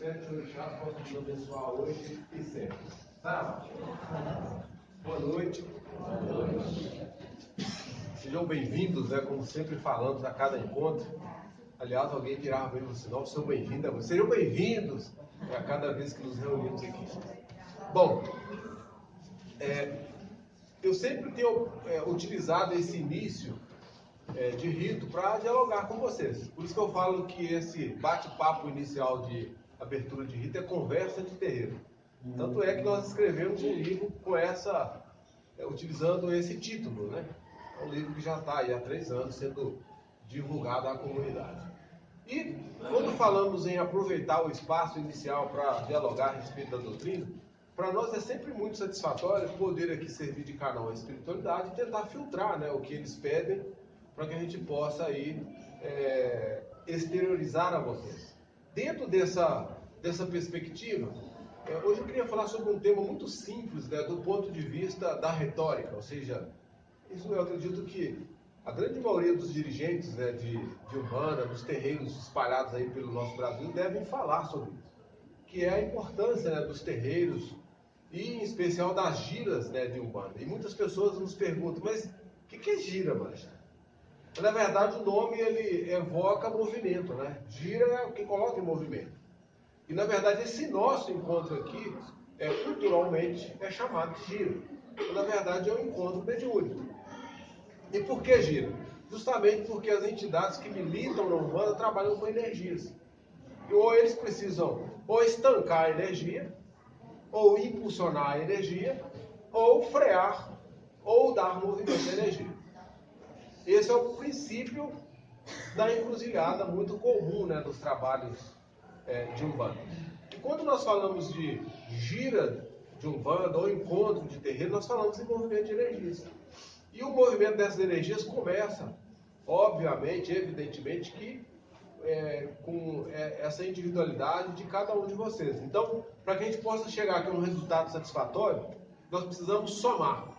sete orixás possam nos abençoar hoje e sempre. Tá? Boa noite. Boa noite. Sejam bem-vindos, né? Como sempre falamos a cada encontro. Aliás, alguém virava bem no sinal, sejam bem-vindos. Sejam bem-vindos a cada vez que nos reunimos aqui. Bom, eu sempre tenho utilizado esse início de rito para dialogar com vocês. Por isso que eu falo que esse bate-papo inicial de abertura de rito é conversa de terreiro. Tanto é que nós escrevemos um livro com utilizando esse título, né? É um livro que já está aí há 3 anos sendo divulgado à comunidade. E quando falamos em aproveitar o espaço inicial para dialogar a respeito da doutrina, para nós é sempre muito satisfatório poder aqui servir de canal à espiritualidade e tentar filtrar, né, o que eles pedem para que a gente possa aí exteriorizar a vocês. Dentro dessa perspectiva, hoje eu queria falar sobre um tema muito simples, né, do ponto de vista da retórica, ou seja, isso eu acredito que a grande maioria dos dirigentes, né, de Umbanda, dos terreiros espalhados aí pelo nosso Brasil, devem falar sobre isso, que é a importância, né, dos terreiros e em especial das giras, né, de Umbanda. E muitas pessoas nos perguntam, mas o que é gira, Marcha? Na verdade, o nome ele evoca movimento, né? Gira é o que coloca em movimento. E na verdade, esse nosso encontro aqui, culturalmente, é chamado de gira. Na verdade, é um encontro mediúnico. E por que gira? Justamente porque as entidades que militam na Umbanda trabalham com energias. E ou eles precisam ou estancar a energia, ou impulsionar a energia, ou frear, ou dar movimento à energia. Esse é o princípio da encruzilhada muito comum, né, dos trabalhos de Umbanda. E quando nós falamos de gira de Umbanda ou encontro de terreiro, nós falamos em movimento de energias. E o movimento dessas energias começa, obviamente, evidentemente, que com essa individualidade de cada um de vocês. Então, para que a gente possa chegar aqui a um resultado satisfatório, nós precisamos somar,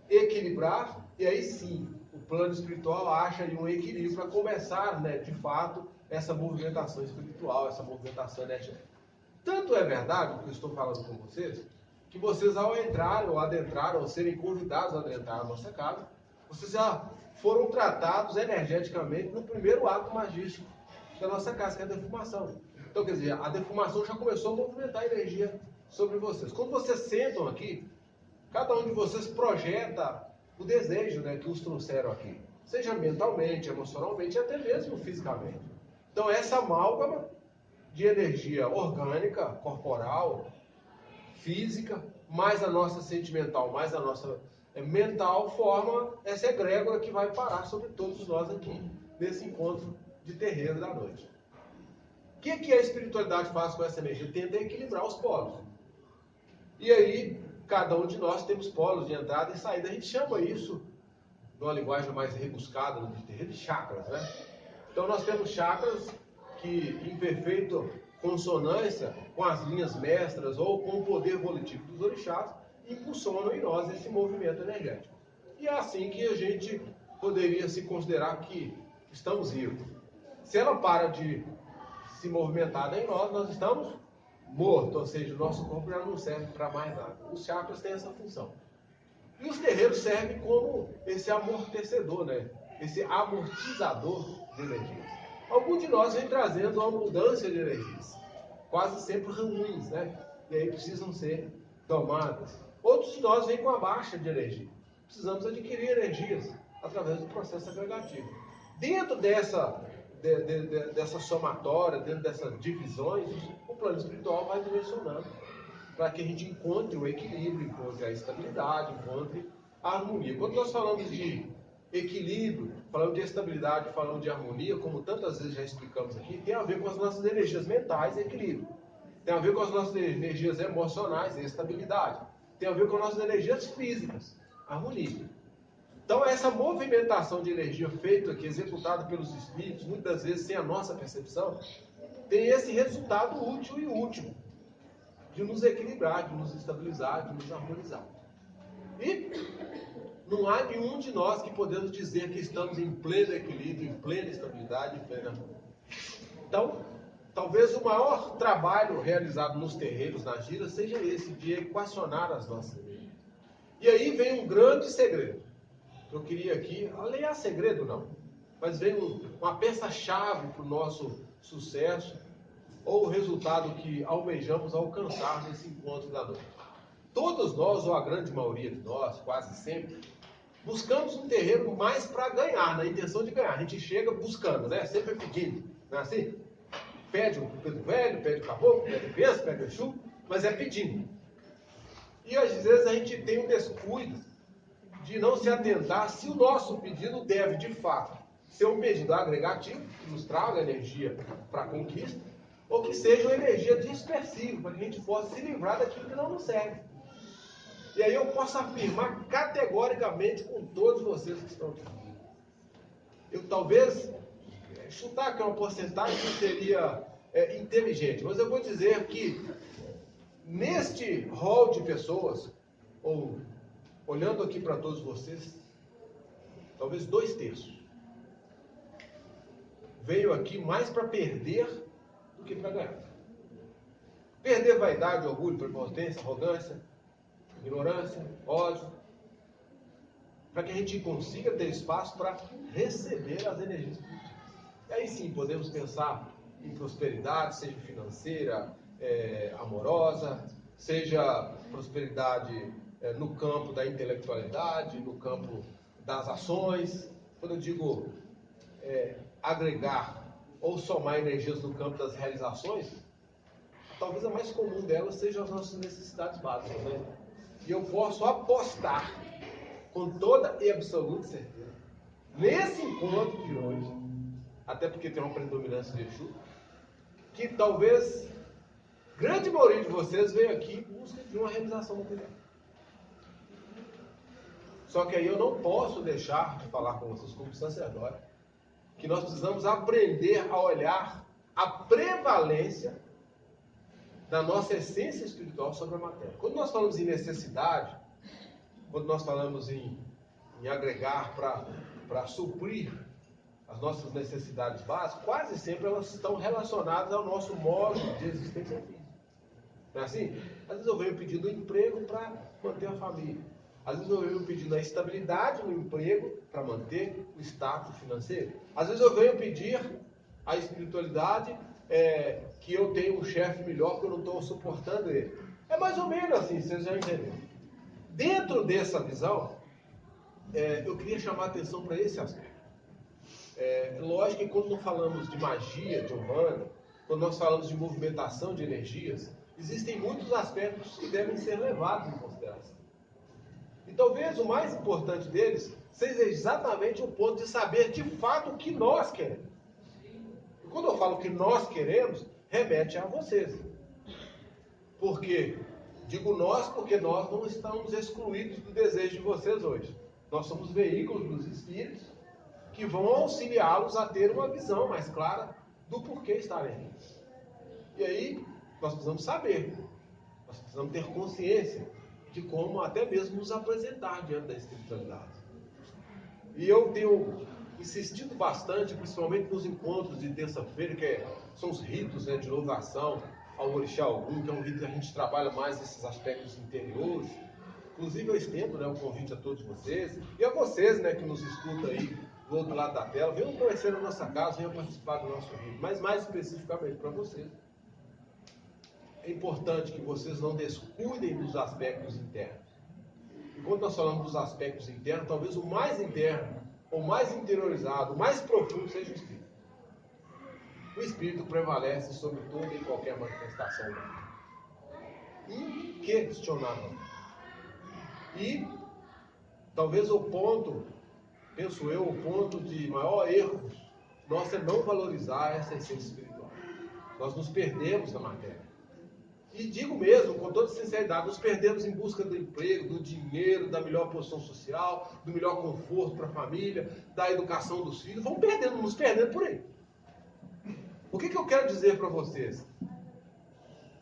equilibrar, e aí sim, o plano espiritual acha aí um equilíbrio para começar, né, de fato, essa movimentação espiritual, essa movimentação energética. Tanto é verdade, o que eu estou falando com vocês, que vocês ao entrarem ou adentrarem, ou serem convidados a adentrar a nossa casa, vocês já foram tratados energeticamente no primeiro ato magístico da nossa casa, que é a defumação. Então, quer dizer, a defumação já começou a movimentar a energia sobre vocês. Quando vocês sentam aqui, cada um de vocês projeta o desejo, né, que os trouxeram aqui. Seja mentalmente, emocionalmente e até mesmo fisicamente. Então, essa amálgama de energia orgânica, corporal, física, mais a nossa sentimental, mais a nossa mental, forma essa egrégora que vai parar sobre todos nós aqui, nesse encontro de terreiro da noite. O que a espiritualidade faz com essa energia? Tenta equilibrar os polos. E aí, cada um de nós temos polos de entrada e saída. A gente chama isso, numa linguagem mais rebuscada de terreiro, de chakras, né? Então nós temos chakras que, em perfeita consonância com as linhas mestras ou com o poder volitivo dos orixás, impulsionam em nós esse movimento energético. E é assim que a gente poderia se considerar que estamos vivos. Se ela para de se movimentar em nós, nós estamos mortos, ou seja, o nosso corpo já não serve para mais nada. Os chakras têm essa função. E os terreiros servem como esse amortecedor, né? Esse amortizador de energias. Alguns de nós vem trazendo uma abundância de energias, quase sempre ruins, né? E aí precisam ser domadas. Outros de nós vêm com a baixa de energia. Precisamos adquirir energias através do processo agregativo. Dentro dessa somatória, dentro dessas divisões, o plano espiritual vai direcionando para que a gente encontre o equilíbrio, encontre a estabilidade, encontre a harmonia. Quando nós falamos de equilíbrio, falamos de estabilidade, falamos de harmonia, como tantas vezes já explicamos aqui, tem a ver com as nossas energias mentais e equilíbrio. Tem a ver com as nossas energias emocionais e estabilidade. Tem a ver com as nossas energias físicas, harmonia. Então, essa movimentação de energia feita aqui, executada pelos espíritos, muitas vezes sem a nossa percepção, tem esse resultado útil e último de nos equilibrar, de nos estabilizar, de nos harmonizar. E não há nenhum de nós que podemos dizer que estamos em pleno equilíbrio, em plena estabilidade, em plena harmonia. Então, talvez o maior trabalho realizado nos terreiros, nas giras, seja esse, de equacionar as nossas energias. E aí vem um grande segredo. Eu queria aqui, aliás, segredo não, mas vem uma peça-chave para o nosso sucesso, ou o resultado que almejamos alcançar nesse encontro da noite. Todos nós, ou a grande maioria de nós, quase sempre, buscamos um terreiro mais para ganhar, na intenção de ganhar. A gente chega buscando, né? Sempre pedindo, não é assim? Pede o Pedro Velho, pede o Caboclo, pede o Penso, pede o Exu, mas é pedindo. E às vezes a gente tem um descuido de não se atentar se o nosso pedido deve, de fato, ser um pedido agregativo, que nos traga energia para a conquista, ou que seja uma energia dispersiva, para que a gente possa se livrar daquilo que não nos serve. E aí eu posso afirmar categoricamente com todos vocês que estão aqui. Eu talvez chutar que é uma porcentagem que seria inteligente, mas eu vou dizer que neste hall de pessoas, ou olhando aqui para todos vocês, talvez 2/3 veio aqui mais para perder do que para ganhar. Perder vaidade, orgulho, prepotência, arrogância, ignorância, ódio, para que a gente consiga ter espaço para receber as energias positivas. E aí sim, podemos pensar em prosperidade, seja financeira, amorosa, seja prosperidade no campo da intelectualidade, no campo das ações. Quando eu digo agregar ou somar energias no campo das realizações, talvez a mais comum delas seja as nossas necessidades básicas, né? E eu posso apostar com toda e absoluta certeza, nesse encontro de hoje, até porque tem uma predominância de Exu, que talvez grande maioria de vocês veio aqui em busca de uma realização material. Só que aí eu não posso deixar de falar com vocês como sacerdote, que nós precisamos aprender a olhar a prevalência da nossa essência espiritual sobre a matéria. Quando nós falamos em necessidade, quando nós falamos em agregar para suprir as nossas necessidades básicas, quase sempre elas estão relacionadas ao nosso modo de existência física. Não é assim? Às vezes eu venho pedindo um emprego para manter a família. Às vezes eu venho pedindo a estabilidade no emprego para manter o status financeiro. Às vezes eu venho pedir a espiritualidade que eu tenho um chefe melhor porque eu não estou suportando ele. É mais ou menos assim, vocês já entenderam. Dentro dessa visão, eu queria chamar a atenção para esse aspecto. Lógico que quando nós falamos de magia, de Umbanda, quando nós falamos de movimentação de energias, existem muitos aspectos que devem ser levados em consideração. E talvez o mais importante deles seja exatamente o ponto de saber de fato o que nós queremos. E quando eu falo que nós queremos, remete a vocês. Por quê? Digo nós porque nós não estamos excluídos do desejo de vocês hoje. Nós somos veículos dos espíritos que vão auxiliá-los a ter uma visão mais clara do porquê estarem aqui. E aí, nós precisamos saber, nós precisamos ter consciência de como até mesmo nos apresentar diante da espiritualidade. E eu tenho insistido bastante, principalmente nos encontros de terça-feira, que são os ritos de louvação ao Orixá Ogum, que é um rito que a gente trabalha mais esses aspectos interiores. Inclusive eu estendo o convite a todos vocês, e a vocês que nos escutam aí do outro lado da tela, venham conhecer a nossa casa, venham participar do nosso rito, mas mais especificamente para vocês. É importante que vocês não descuidem dos aspectos internos. E quando nós falamos dos aspectos internos, talvez o mais interno, ou mais interiorizado, o mais profundo seja o espírito. O espírito prevalece sobre toda e qualquer manifestação humana. Inquestionável. E talvez o ponto, penso eu, o ponto de maior erro nosso é não valorizar essa essência espiritual. Nós nos perdemos na matéria. E digo mesmo, com toda sinceridade, nos perdemos em busca do emprego, do dinheiro, da melhor posição social, do melhor conforto para a família, da educação dos filhos. Vamos perdendo, nos perdendo por aí. O que eu quero dizer para vocês?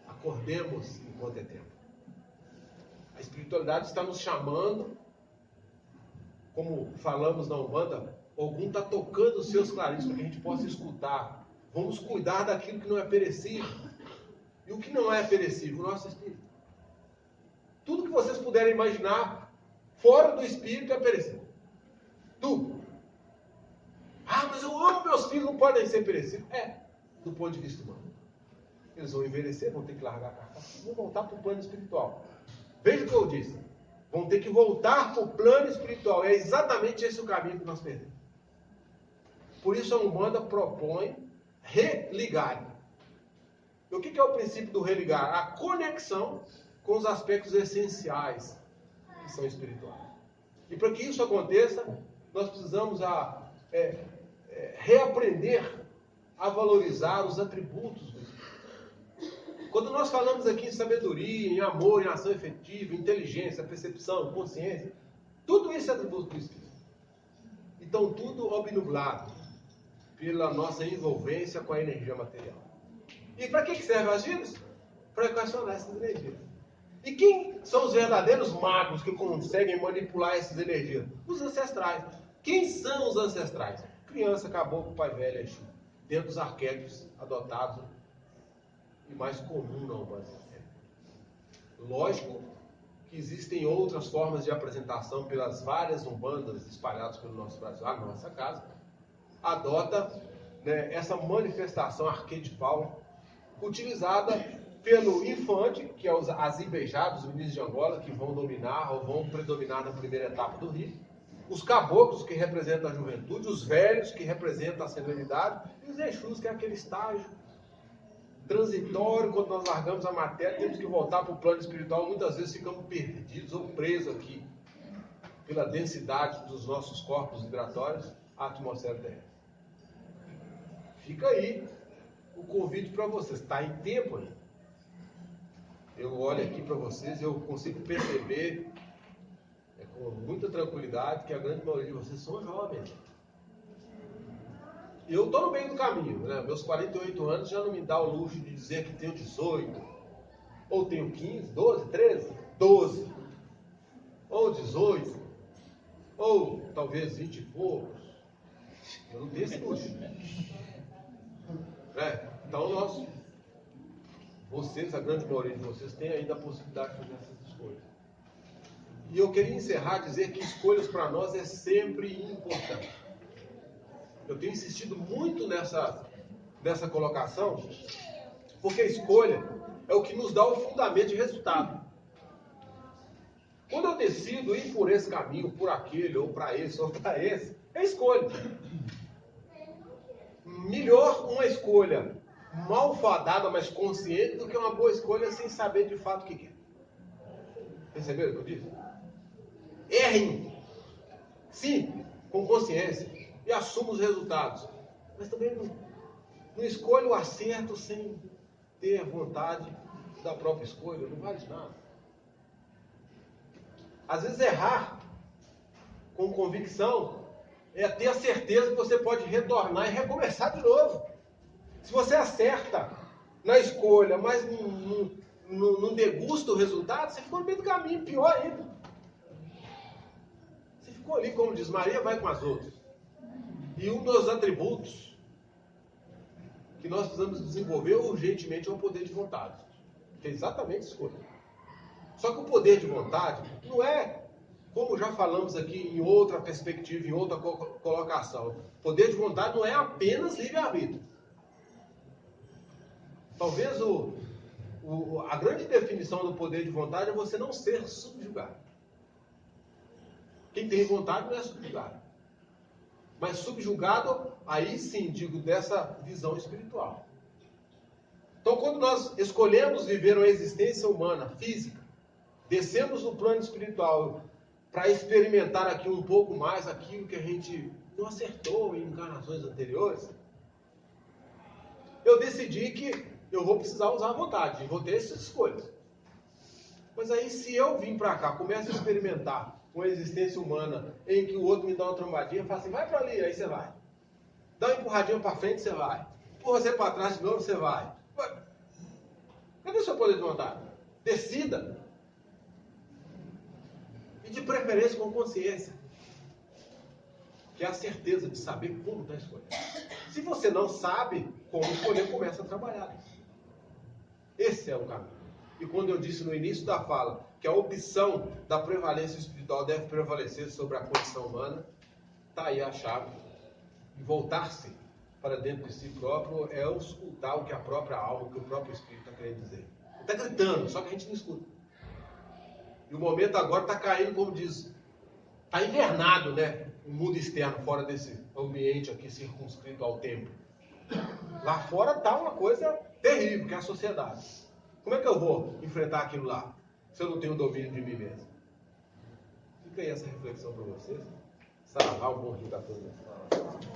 Acordemos enquanto é tempo. A espiritualidade está nos chamando, como falamos na Umbanda, Ogum está tocando os seus clarins para que a gente possa escutar Vamos cuidar daquilo que não é perecível. E o que não é perecível? O nosso espírito. Tudo que vocês puderem imaginar fora do espírito é perecível. Tudo. Ah, mas eu amo meus filhos, não podem ser perecíveis. Do ponto de vista humano. Eles vão envelhecer, vão ter que largar a carcaça, vão voltar para o plano espiritual. Veja o que eu disse. Vão ter que voltar para o plano espiritual. É exatamente esse o caminho que nós perdemos. Por isso a Umbanda propõe religar. E o que é o princípio do religar? A conexão com os aspectos essenciais que são espirituais. E para que isso aconteça, nós precisamos reaprender a valorizar os atributos do espírito. Quando nós falamos aqui em sabedoria, em amor, em ação efetiva, inteligência, percepção, consciência, tudo isso é atributo do espírito. Então tudo obnublado pela nossa envolvência com a energia material. E para que servem as vidas? Para equacionar essas energias. E quem são os verdadeiros magos que conseguem manipular essas energias? Os ancestrais. Quem são os ancestrais? Criança, caboclo, pai velho, Exu. Dentro dos arquétipos adotados e mais comum na Umbanda. Lógico que existem outras formas de apresentação pelas várias umbandas espalhadas pelo nosso Brasil. A nossa casa adota, né, essa manifestação arquetipal utilizada pelo infante, que é os azibejados, os meninos de Angola, que vão dominar ou vão predominar na primeira etapa do rito, os caboclos, que representam a juventude, os velhos, que representam a serenidade, e os Exus, que é aquele estágio transitório. Quando nós largamos a matéria, temos que voltar para o plano espiritual, muitas vezes ficamos perdidos ou presos aqui, pela densidade dos nossos corpos vibratórios, à atmosfera terrestre. Fica aí o convite para vocês. Está em tempo aí. Eu olho aqui para vocês e eu consigo perceber com muita tranquilidade que a grande maioria de vocês são jovens. Eu estou no meio do caminho, né? Meus 48 anos já não me dá o luxo de dizer que tenho 18, ou tenho 15, 12, 13, 12, ou 18, ou talvez 20 e poucos. Eu não tenho esse luxo. Então vocês, a grande maioria de vocês, têm ainda a possibilidade de fazer essas escolhas. E eu queria encerrar dizendo que escolhas para nós é sempre importante. Eu tenho insistido muito nessa colocação, porque a escolha é o que nos dá o fundamento de resultado. Quando eu decido ir por esse caminho, por aquele, ou para esse, é escolha. Melhor uma escolha malfadada, mas consciente, do que uma boa escolha sem saber de fato o que quer. Perceberam o que eu disse? Errem, sim, com consciência, e assumam os resultados. Mas também não escolha o acerto sem ter vontade da própria escolha. Não vale de nada. Às vezes errar com convicção é ter a certeza que você pode retornar e recomeçar de novo. Se você acerta na escolha, mas não degusta o resultado, você ficou no meio do caminho, pior ainda. Você ficou ali, como diz Maria, vai com as outras. E um dos atributos que nós precisamos desenvolver urgentemente é o poder de vontade. Que é exatamente escolha. Só que o poder de vontade não é, como já falamos aqui em outra perspectiva, em outra colocação, o poder de vontade não é apenas livre-arbítrio. Talvez a grande definição do poder de vontade é você não ser subjugado. Quem tem vontade não é subjugado. Mas subjugado, aí sim, digo, dessa visão espiritual. Então, quando nós escolhemos viver uma existência humana, física, descemos no plano espiritual para experimentar aqui um pouco mais aquilo que a gente não acertou em encarnações anteriores, eu decidi que eu vou precisar usar a vontade, vou ter essas escolhas. Mas aí, se eu vim para cá, começo a experimentar uma existência humana em que o outro me dá uma trombadinha, fala assim, vai para ali, aí você vai. Dá uma empurradinha para frente, você vai. Empurra você para trás de novo, você vai. Cadê o seu poder de vontade? Decida. E de preferência com consciência. que é a certeza de saber como está escolhendo. Se você não sabe como escolher, começa a trabalhar. Esse é o caminho. E quando eu disse no início da fala que a opção da prevalência espiritual deve prevalecer sobre a condição humana, está aí a chave. E voltar-se para dentro de si próprio é escutar o que a própria alma, o que o próprio espírito está querendo dizer. Ele está gritando, só que a gente não escuta. E o momento agora está caindo, como diz, está invernado, né? O mundo externo, fora desse ambiente aqui circunscrito ao templo. Lá fora está uma coisa terrível, que é a sociedade. Como é que eu vou enfrentar aquilo lá, se eu não tenho domínio de mim mesmo? Fica aí essa reflexão para vocês. Saravá, um bom dia a todos.